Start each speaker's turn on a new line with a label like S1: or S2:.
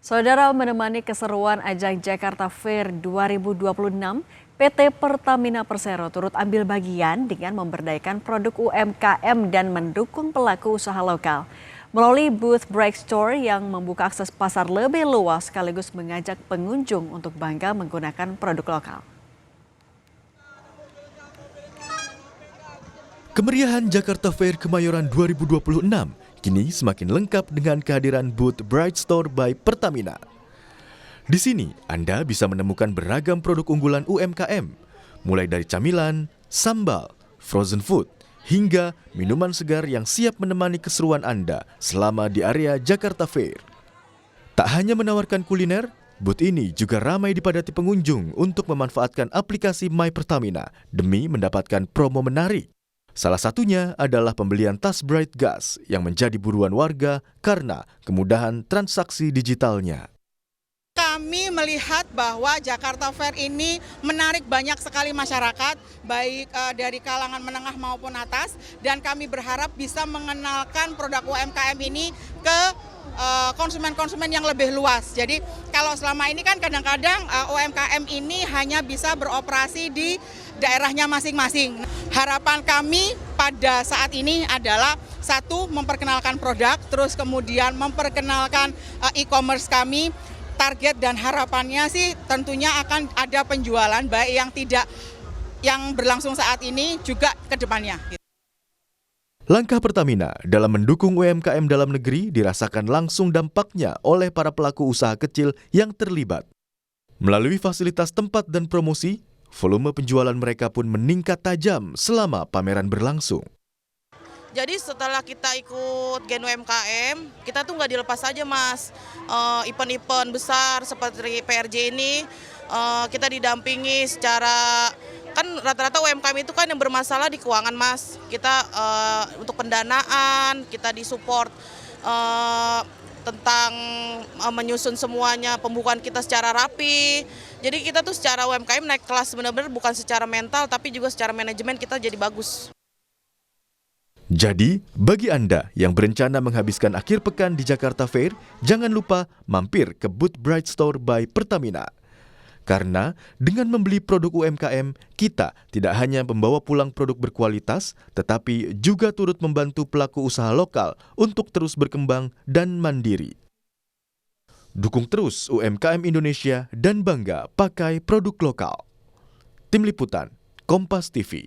S1: Saudara menemani keseruan ajang Jakarta Fair 2026, PT Pertamina Persero turut ambil bagian dengan memberdayakan produk UMKM dan mendukung pelaku usaha lokal. Melalui booth Bright Store yang membuka akses pasar lebih luas sekaligus mengajak pengunjung untuk bangga menggunakan produk lokal.
S2: Kemeriahan Jakarta Fair Kemayoran 2026 kini semakin lengkap dengan kehadiran booth Bright Store by Pertamina. Di sini Anda bisa menemukan beragam produk unggulan UMKM, mulai dari camilan, sambal, frozen food, hingga minuman segar yang siap menemani keseruan Anda selama di area Jakarta Fair. Tak hanya menawarkan kuliner, booth ini juga ramai dipadati pengunjung untuk memanfaatkan aplikasi My Pertamina demi mendapatkan promo menarik. Salah satunya adalah pembelian tas Bright Gas yang menjadi buruan warga karena kemudahan transaksi digitalnya.
S3: Kami melihat bahwa Jakarta Fair ini menarik banyak sekali masyarakat, baik dari kalangan menengah maupun atas, dan kami berharap bisa mengenalkan produk UMKM ini ke konsumen-konsumen yang lebih luas. Jadi kalau selama ini kan kadang-kadang UMKM ini hanya bisa beroperasi di daerahnya masing-masing. Harapan kami pada saat ini adalah satu, memperkenalkan produk, terus kemudian memperkenalkan e-commerce kami. Target dan harapannya sih tentunya akan ada penjualan baik yang berlangsung saat ini juga ke depannya.
S2: Langkah Pertamina dalam mendukung UMKM dalam negeri dirasakan langsung dampaknya oleh para pelaku usaha kecil yang terlibat. Melalui fasilitas tempat dan promosi, volume penjualan mereka pun meningkat tajam selama pameran berlangsung.
S4: Jadi setelah kita ikut Gen UMKM, kita tuh nggak dilepas aja Mas. Event-event besar seperti PRJ ini, kita didampingi secara, kan rata-rata UMKM itu kan yang bermasalah di keuangan Mas. Kita untuk pendanaan, kita disupport tentang menyusun semuanya, pembukaan kita secara rapi. Jadi kita tuh secara UMKM naik kelas benar-benar, bukan secara mental tapi juga secara manajemen kita jadi bagus.
S2: Jadi, bagi Anda yang berencana menghabiskan akhir pekan di Jakarta Fair, jangan lupa mampir ke booth Bright Store by Pertamina. Karena dengan membeli produk UMKM, kita tidak hanya membawa pulang produk berkualitas, tetapi juga turut membantu pelaku usaha lokal untuk terus berkembang dan mandiri. Dukung terus UMKM Indonesia dan bangga pakai produk lokal. Tim Liputan, Kompas TV.